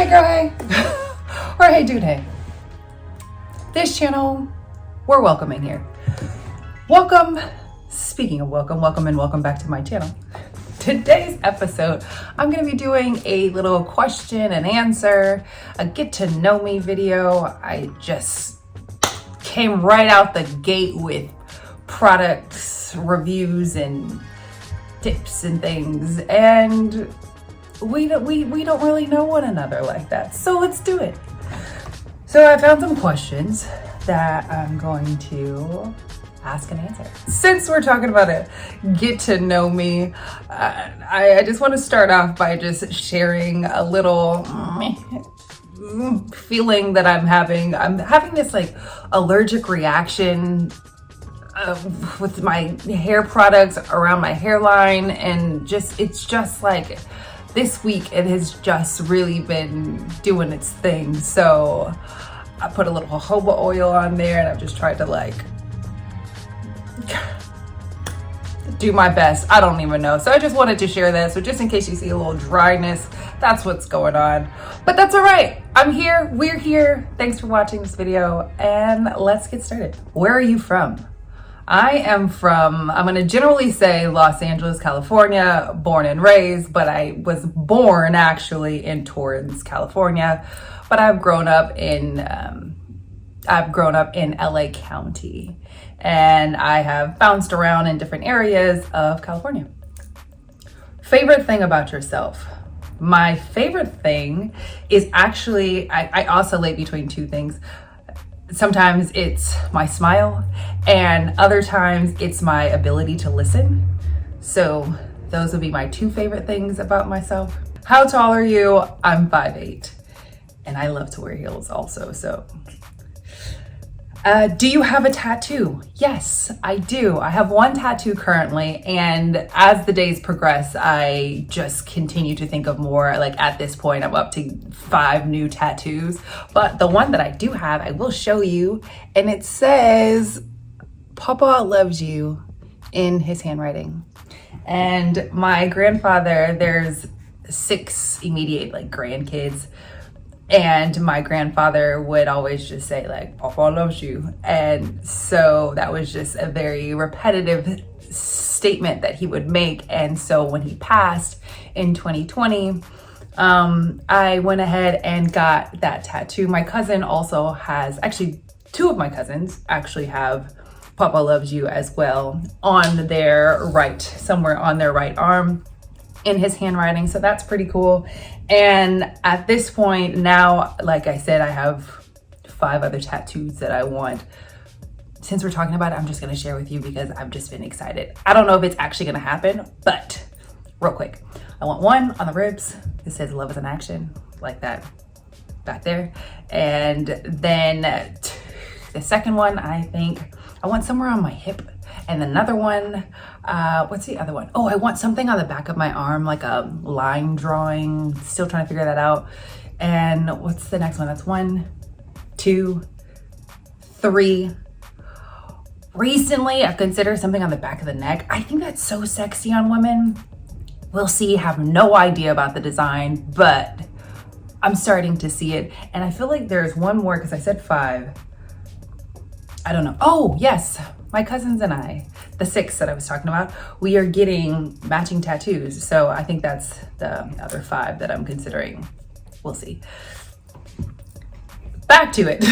Hey girl, hey. Or hey dude, hey. This channel, we're welcoming here. Welcome. Speaking of welcome and welcome back to my channel. Today's episode, I'm going to be doing a little question and answer, a get to know me video. I just came right out the gate with products, reviews, and tips and things, and we don't really know one another like that. So let's do it. So I found some questions that I'm going to ask and answer. Since we're talking about it, get to know me, I just want to start off by just sharing a little feeling that I'm having. I'm having this like allergic reaction with my hair products around my hairline, and it's just like this week it has just really been doing its thing. So I put a little jojoba oil on there, and I've just tried to like do my best. I don't even know. So I just wanted to share that. So just in case you see a little dryness, that's what's going on. But that's all right. I'm here. We're here. Thanks for watching this video, and let's get started. Where are you from? I am from, I'm going to generally say Los Angeles, California, born and raised, but I was born actually in Torrance, California, but I've grown up in LA County, and I have bounced around in different areas of California. Favorite thing about yourself? My favorite thing is actually, I oscillate between two things. Sometimes it's my smile, and other times it's my ability to listen. So those would be my two favorite things about myself. How tall are you? I'm 5'8", and I love to wear heels also. So do you have a tattoo? Yes, I do. I have one tattoo currently, and as the days progress, I just continue to think of more. Like at this point, I'm up to 5 new tattoos, but the one that I do have, I will show you, and it says, "Papa loves you," in his handwriting. And my grandfather, there's 6 immediate like grandkids, and my grandfather would always just say like, "Papa loves you." And so that was just a very repetitive statement that he would make. And so when he passed in 2020, I went ahead and got that tattoo. My cousin also has, actually 2 of my cousins actually have "Papa loves you" as well on their right, somewhere on their right arm, in his handwriting. So that's pretty cool. And at this point now, like I said, I have 5 other tattoos that I want. Since we're talking about it, I'm just going to share with you because I've just been excited. I don't know if it's actually going to happen, but real quick, I want one on the ribs. It says "Love is an Action," like that back there. And then the second one, I think I want somewhere on my hip. And another one, what's the other one? Oh, I want something on the back of my arm, like a line drawing. Still trying to figure that out. And what's the next one? That's 1, 2, 3. Recently, I've considered something on the back of the neck. I think that's so sexy on women. We'll see. Have no idea about the design, but I'm starting to see it. And I feel like there's one more, because I said 5. I don't know. Oh, yes. My cousins and I, the 6 that I was talking about, we are getting matching tattoos. So I think that's the other 5 that I'm considering. We'll see. Back to it.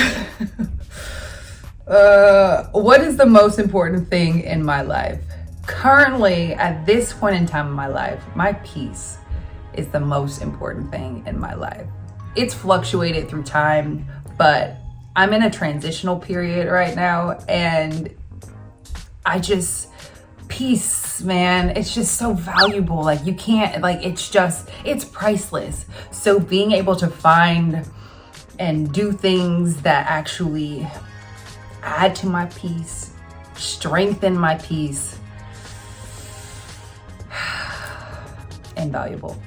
What is the most important thing in my life? Currently, at this point in time in my life, my peace is the most important thing in my life. It's fluctuated through time, but I'm in a transitional period right now, and peace, man, it's just so valuable. Like you can't, like, it's priceless. So being able to find and do things that actually add to my peace, strengthen my peace, invaluable.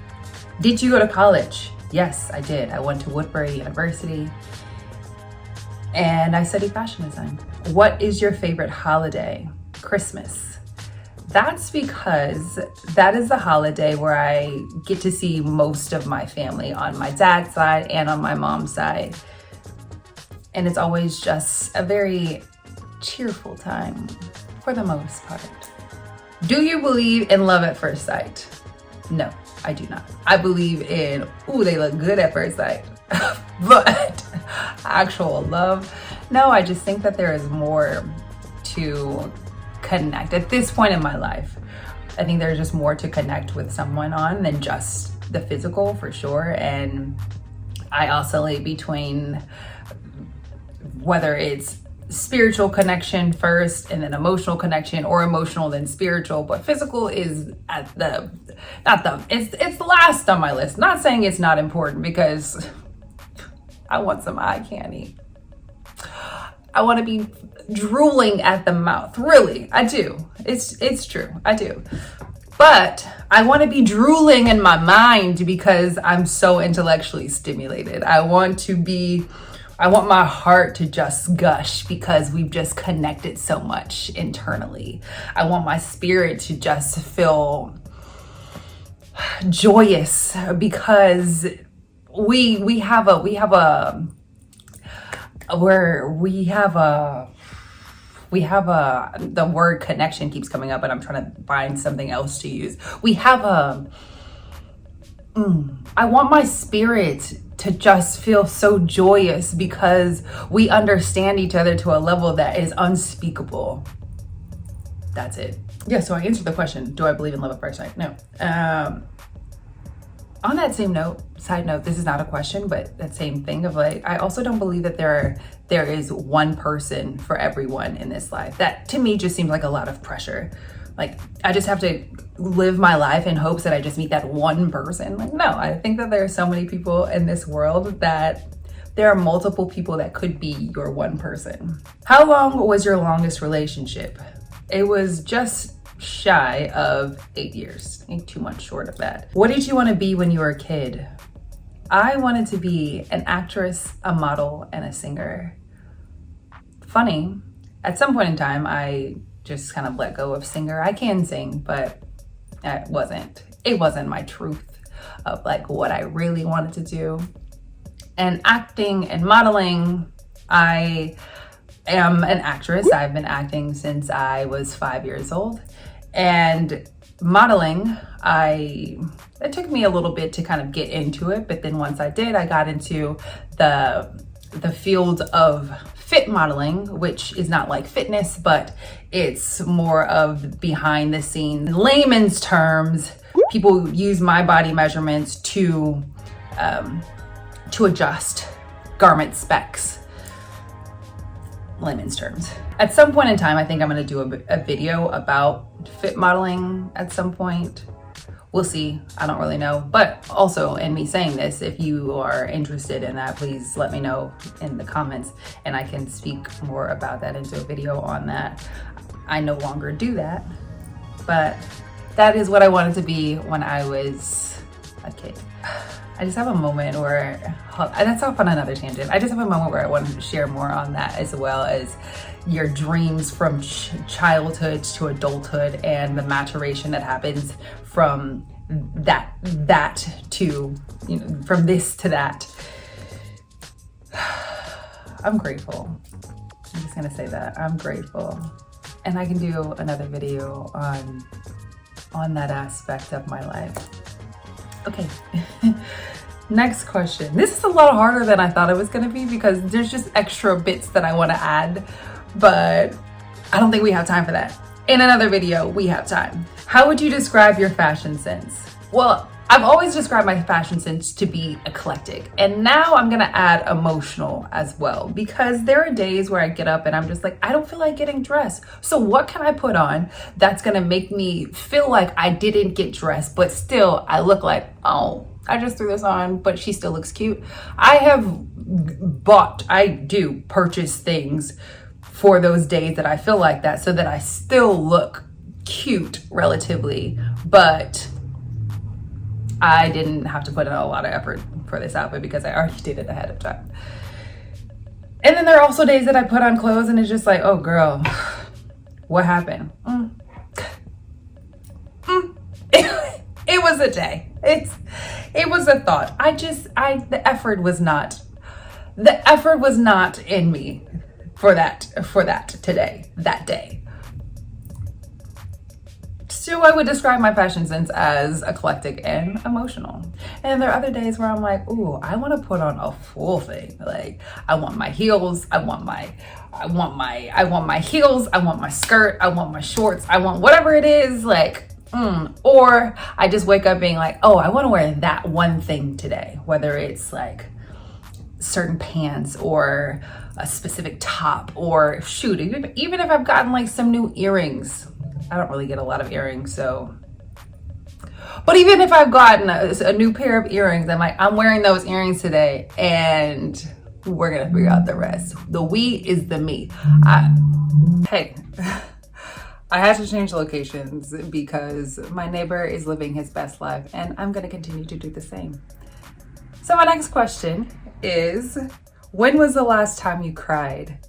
Did you go to college? Yes, I did. I went to Woodbury University, and I studied fashion design. What is your favorite holiday? Christmas. That's because that is the holiday where I get to see most of my family on my dad's side and on my mom's side. And it's always just a very cheerful time for the most part. Do you believe in love at first sight? No, I do not. I believe in, ooh, they look good at first sight. But actual love, no, I just think that there is more to connect at this point in my life. I think there's just more to connect with someone on than just the physical, for sure. And I oscillate between whether it's spiritual connection first and then emotional connection, or emotional then spiritual, but physical is at the it's the last on my list. Not saying it's not important, because I want some eye candy. I want to be drooling at the mouth. Really, I do. It's true. I do. But I want to be drooling in my mind because I'm so intellectually stimulated. I want my heart to just gush because we've just connected so much internally. I want my spirit to just feel joyous because we have a the word connection keeps coming up, and I'm trying to find something else to use. I want my spirit to just feel so joyous because we understand each other to a level that is unspeakable. That's it. Yeah, so I answered the question, do I believe in love at first sight? No. On that same note, side note, this is not a question, but that same thing of like, I also don't believe that there is one person for everyone in this life. That to me just seems like a lot of pressure. Like, I just have to live my life in hopes that I just meet that one person. Like, no, I think that there are so many people in this world that there are multiple people that could be your one person. How long was your longest relationship? It was just shy of 8 years. I think 2 months short of that. What did you want to be when you were a kid? I wanted to be an actress, a model, and a singer. Funny, at some point in time, I just kind of let go of singer. I can sing, but it wasn't my truth of like what I really wanted to do. And acting and modeling, I am an actress. I've been acting since I was 5 years old. And modeling, it took me a little bit to kind of get into it, but then once I did, I got into the field of fit modeling, which is not like fitness, but it's more of behind the scenes. In layman's terms, people use my body measurements to adjust garment specs. Layman's terms. At some point in time, I think I'm going to do a video about fit modeling at some point. We'll see. I don't really know. But also, in me saying this, if you are interested in that, please let me know in the comments and I can speak more about that into a video on that. I no longer do that, but that is what I wanted to be when I was a kid. I just have a moment where, that's off on another tangent. I just have a moment where I wanted to share more on that, as well as your dreams from childhood to adulthood and the maturation that happens from that to, from this to that. I'm grateful. I'm just gonna say that I'm grateful. And I can do another video on that aspect of my life. Okay. Next question. This is a lot harder than I thought it was going to be because there's just extra bits that I want to add, but I don't think we have time for that. In another video, we have time. How would you describe your fashion sense? Well, I've always described my fashion sense to be eclectic, and now I'm going to add emotional as well, because there are days where I get up and I'm just like, I don't feel like getting dressed. So what can I put on that's going to make me feel like I didn't get dressed, but still I look like, oh, I just threw this on, but she still looks cute. I do purchase things for those days that I feel like that, so that I still look cute relatively, but I didn't have to put in a lot of effort for this outfit because I already did it ahead of time. And then there are also days that I put on clothes and it's just like, oh girl, what happened? was a day. It was a thought. The effort was not in me for that today, that day. So I would describe my fashion sense as eclectic and emotional. And there are other days where I'm like, ooh, I want to put on a full thing. Like, I want my heels, I want my heels, I want my skirt, I want my shorts, I want whatever it is, like, or I just wake up being like, oh, I want to wear that one thing today, whether it's like certain pants or a specific top, or shoot, even if I've gotten like some new earrings. I don't really get a lot of earrings, so. But even if I've gotten a new pair of earrings, I'm like, I'm wearing those earrings today, and we're gonna figure out the rest. The we is the me. Hey, I had to change locations because my neighbor is living his best life, and I'm gonna continue to do the same. So my next question is, when was the last time you cried?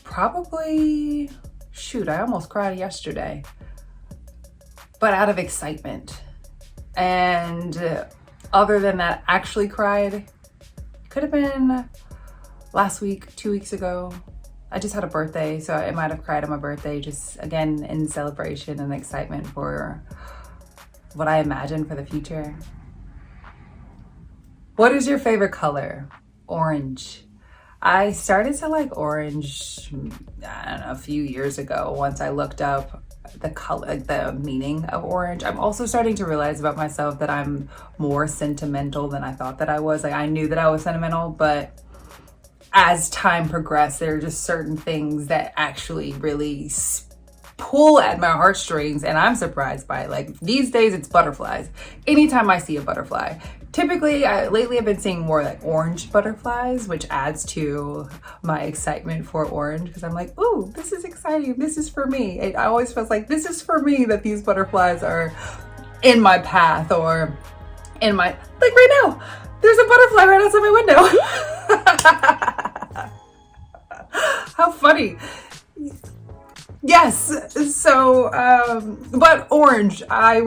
Probably, shoot, I almost cried yesterday, but out of excitement. And other than that, actually cried, could have been last week, 2 weeks ago. I just had a birthday, so I might have cried on my birthday, just again in celebration and excitement for what I imagine for the future. What is your favorite color? Orange. I started to like orange, I don't know, a few years ago once I looked up the color, like the meaning of orange. I'm also starting to realize about myself that I'm more sentimental than I thought that I was. Like, I knew that I was sentimental, but as time progressed, there are just certain things that actually really pull at my heartstrings, and I'm surprised by it. Like, these days it's butterflies. Anytime I see a butterfly, typically lately I've been seeing more like orange butterflies, which adds to my excitement for orange, because I'm like, ooh, this is exciting, this is for me. I always feel like this is for me that these butterflies are in my path, or in my, like right now there's a butterfly right outside my window. How funny. Yes. So, but orange, I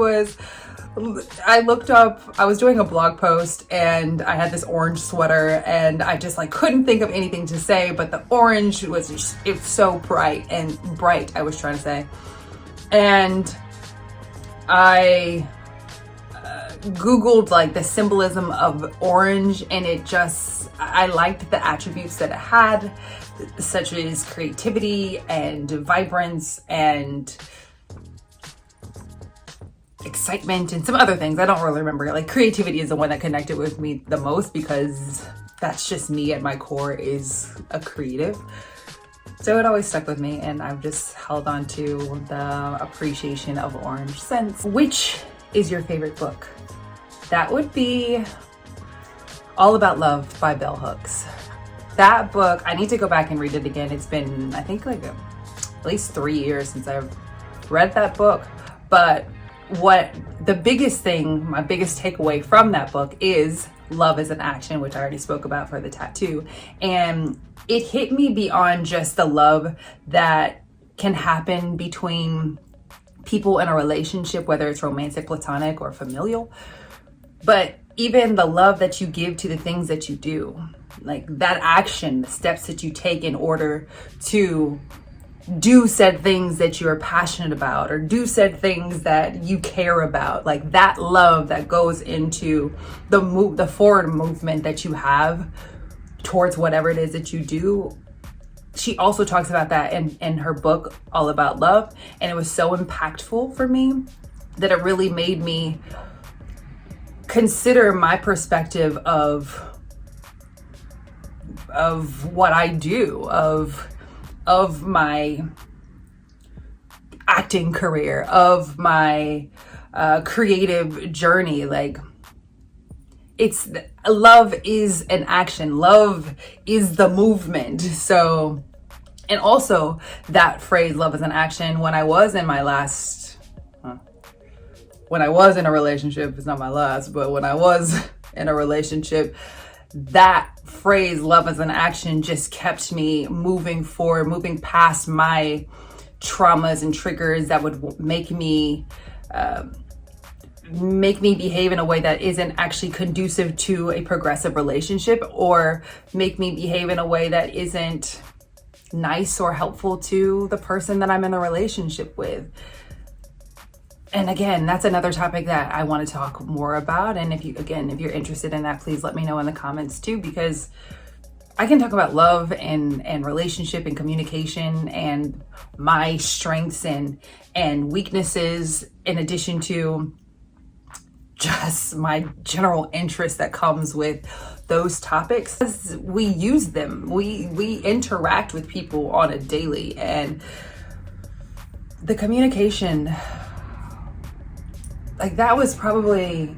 looked up, I was doing a blog post and I had this orange sweater, and I just like couldn't think of anything to say, but the orange was just, it was so bright, I was trying to say. And I Googled like the symbolism of orange, and it just, I liked the attributes that it had, such as creativity and vibrance and excitement and some other things. I don't really remember. Like, creativity is the one that connected with me the most, because that's just me at my core, is a creative. So it always stuck with me, and I've just held on to the appreciation of orange since. Which is your favorite book? That would be All About Love by Bell Hooks. That book, I need to go back and read it again. It's been, I think, like at least 3 years since I've read that book. But what the biggest thing, my biggest takeaway from that book is love is an action, which I already spoke about for the tattoo. And it hit me beyond just the love that can happen between people in a relationship, whether it's romantic, platonic, or familial, but even the love that you give to the things that you do, like that action, the steps that you take in order to do said things that you're passionate about, or do said things that you care about, like that love that goes into the forward movement that you have towards whatever it is that you do. She also talks about that in her book, All About Love. And it was so impactful for me that it really made me consider my perspective of what I do, of my acting career, of my creative journey. Like, it's, love is an action, love is the movement. So, and also that phrase, love is an action, when I was in my last, when I was in a relationship, it's not my last, but when I was in a relationship, that phrase, love is an action, just kept me moving forward, moving past my traumas and triggers that would make me behave in a way that isn't actually conducive to a progressive relationship, or make me behave in a way that isn't nice or helpful to the person that I'm in a relationship with. And again, that's another topic that I want to talk more about. And if you're interested in that, please let me know in the comments too, because I can talk about love and relationship and communication and my strengths and weaknesses, in addition to just my general interest that comes with those topics. We use them, we interact with people on a daily, and the communication, like, that was probably,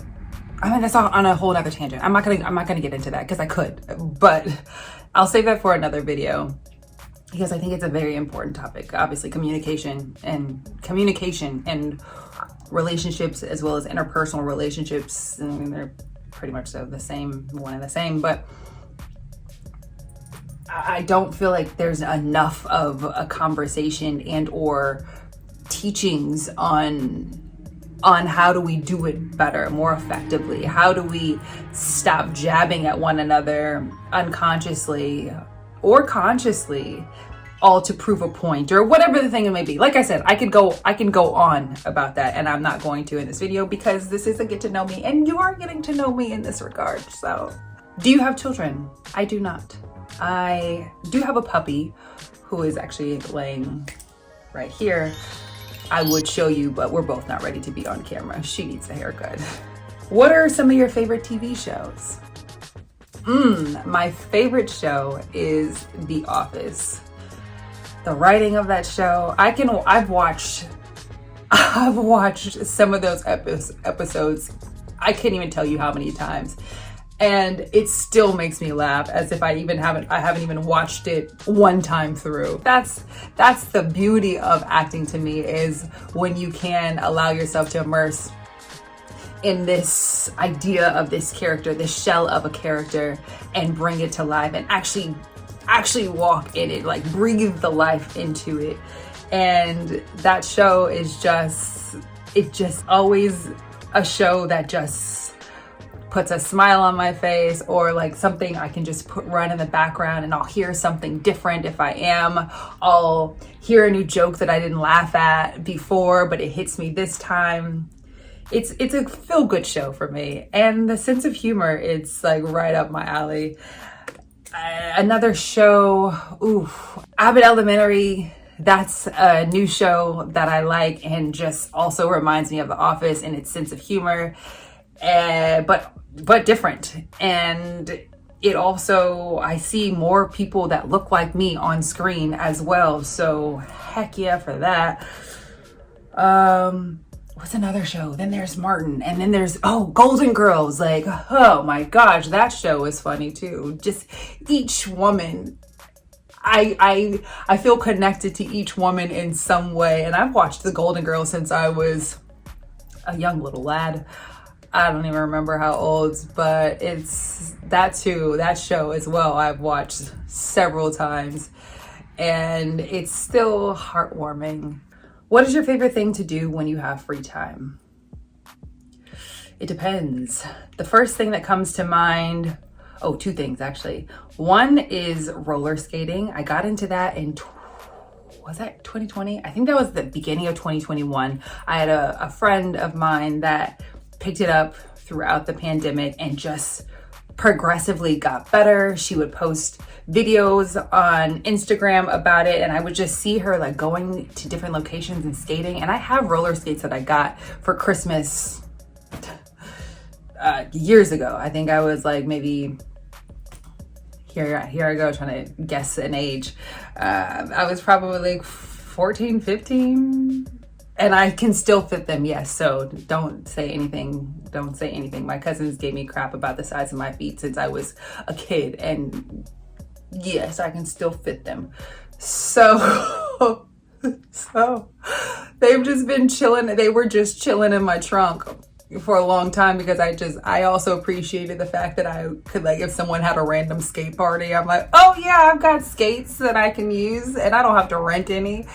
I mean, that's on a whole other tangent. I'm not gonna get into that because I could, but I'll save that for another video, because I think it's a very important topic. Obviously, communication and relationships, as well as interpersonal relationships. I mean, they're pretty much the same, one and the same, but I don't feel like there's enough of a conversation and or teachings on how do we do it better, more effectively? How do we stop jabbing at one another unconsciously or consciously, all to prove a point, or whatever the thing it may be. Like I said, I can go on about that, and I'm not going to in this video, because this is a get to know me, and you are getting to know me in this regard. So, do you have children? I do not. I do have a puppy who is actually laying right here. I would show you, but we're both not ready to be on camera. She needs a haircut. What are some of your favorite TV shows? My favorite show is The Office. The writing of that show, I've watched some of those episodes. I can't even tell you how many times, and it still makes me laugh, as if I haven't even watched it one time through. That's the beauty of acting to me, is when you can allow yourself to immerse in this idea of this character, this shell of a character, and bring it to life, and actually walk in it, like breathe the life into it. And that show is just always a show that just puts a smile on my face, or like something I can just run in the background, and I'll hear something different. If I'll hear a new joke that I didn't laugh at before, but it hits me this time. It's a feel-good show for me, and the sense of humor, it's like right up my alley. Another show, Abbott Elementary. That's a new show that I like, and just also reminds me of The Office in its sense of humor, but different. And it also, I see more people that look like me on screen as well. So heck yeah for that. What's another show? Then there's Martin, and then there's Golden Girls. Like, oh my gosh, that show is funny too. Just each woman, I feel connected to each woman in some way. And I've watched the Golden Girls since I was a young little lad. I don't even remember how old, but it's that show as well. I've watched several times, and it's still heartwarming. What is your favorite thing to do when you have free time? It depends. The first thing that comes to mind, two things actually. One is roller skating. I got into that was that 2020? I think that was the beginning of 2021. I had a friend of mine that picked it up throughout the pandemic and just progressively got better. She would post videos on Instagram about it, and I would just see her like going to different locations and skating. And I have roller skates that I got for Christmas years ago. I think I was like, maybe, here I go trying to guess an age. I was probably like 14, 15. And I can still fit them, yes. So don't say anything. My cousins gave me crap about the size of my feet since I was a kid. And yes, I can still fit them. So they've just been chilling. They were just chilling in my trunk for a long time, because I also appreciated the fact that I could, like, if someone had a random skate party, I'm like, oh yeah, I've got skates that I can use and I don't have to rent any.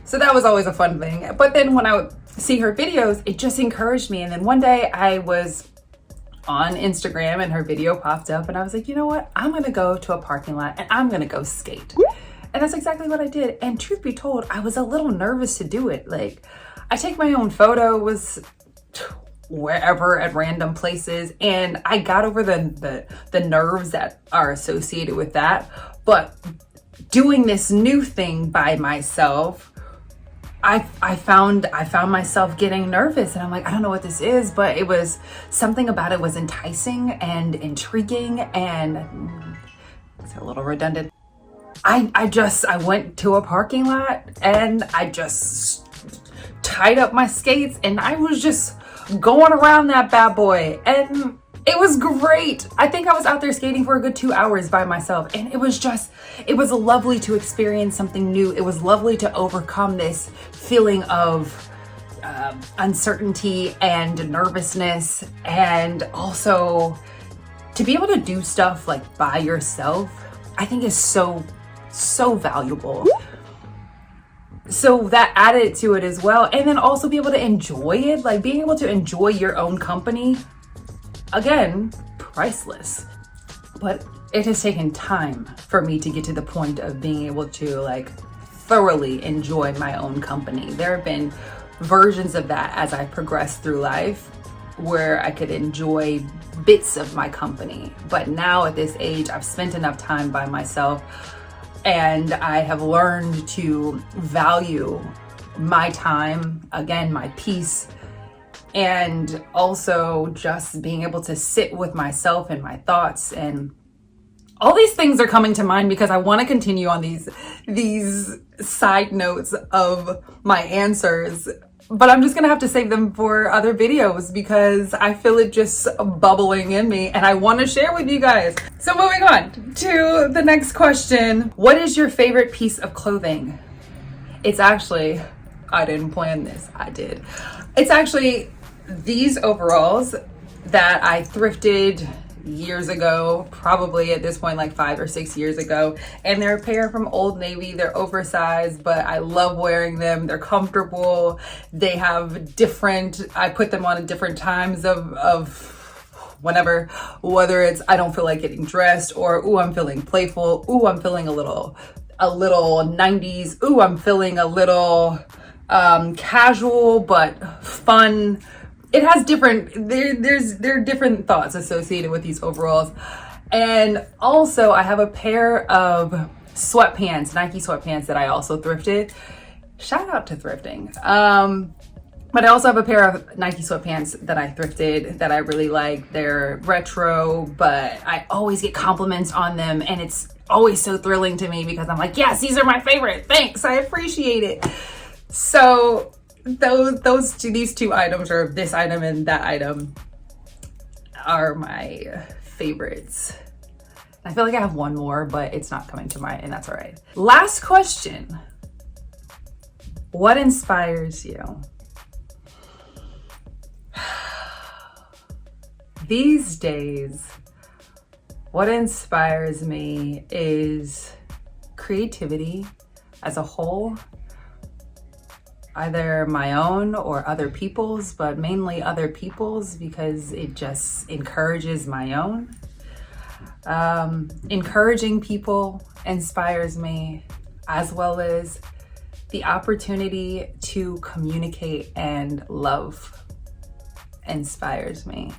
So that was always a fun thing. But then when I would see her videos, it just encouraged me. And then one day I was on Instagram and her video popped up and I was like, you know what? I'm gonna go to a parking lot and I'm gonna go skate. And that's exactly what I did. And truth be told, I was a little nervous to do it. Like, I take my own photos wherever at random places, and I got over the nerves that are associated with that. But doing this new thing by myself, I found myself getting nervous, and I'm like, I don't know what this is, but it was something about it was enticing and intriguing, and it's a little redundant. I went to a parking lot and I just tied up my skates and I was just going around that bad boy, and it was great. I think I was out there skating for a good 2 hours by myself, and it was lovely to experience something new. It was lovely to overcome this feeling of uncertainty and nervousness, and also to be able to do stuff like by yourself, I think is so valuable. So that added to it as well. And then also be able to enjoy it, like being able to enjoy your own company, again, priceless. But it has taken time for me to get to the point of being able to like thoroughly enjoy my own company. There have been versions of that as I progressed through life where I could enjoy bits of my company. But now at this age, I've spent enough time by myself and I have learned to value my time, again, my peace, and also just being able to sit with myself and my thoughts. And all these things are coming to mind because I want to continue on these side notes of my answers, but I'm just gonna have to save them for other videos because I feel it just bubbling in me and I want to share with you guys. So moving on to the next question. What is your favorite piece of clothing? It's actually, I didn't plan this, I did. It's actually these overalls that I thrifted years ago, probably at this point like 5 or 6 years ago, and they're a pair from Old Navy. They're oversized, but I love wearing them. They're comfortable. They have different, I put them on at different times of whenever, whether it's I don't feel like getting dressed, or ooh, I'm feeling playful, ooh, I'm feeling a little 90s, ooh, I'm feeling a little casual but fun. It has different, there are different thoughts associated with these overalls. And also I have a pair of sweatpants, Nike sweatpants that I also thrifted. Shout out to thrifting. But I also have a pair of Nike sweatpants that I thrifted that I really like. They're retro, but I always get compliments on them, and it's always so thrilling to me because I'm like, yes, these are my favorite. Thanks, I appreciate it. So these two items, or this item and that item, are my favorites. I feel like I have one more, but it's not coming to mind, and that's all right. Last question. What inspires you? These days, what inspires me is creativity as a whole. Either my own or other people's, but mainly other people's because it just encourages my own. Encouraging people inspires me, as well as the opportunity to communicate and love inspires me.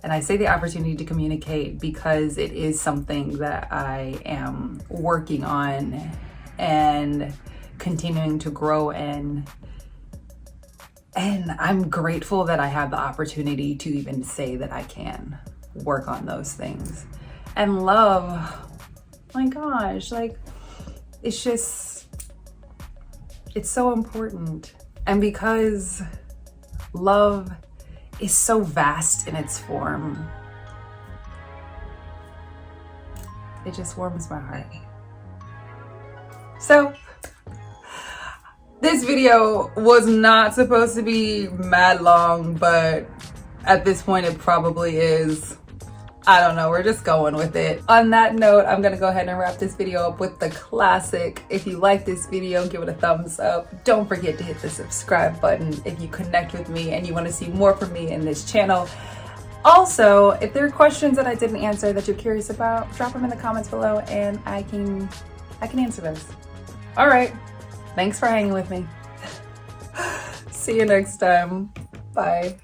And I say the opportunity to communicate because it is something that I am working on and continuing to grow in. And I'm grateful that I have the opportunity to even say that I can work on those things. And love, my gosh, like, it's so important. And because love is so vast in its form, it just warms my heart. So, this video was not supposed to be mad long, but at this point it probably is. I don't know, we're just going with it. On that note, I'm gonna go ahead and wrap this video up with the classic. If you like this video, give it a thumbs up. Don't forget to hit the subscribe button if you connect with me and you want to see more from me in this channel. Also, if there are questions that I didn't answer that you're curious about, drop them in the comments below and I can answer those. All right, thanks for hanging with me. See you next time. Bye.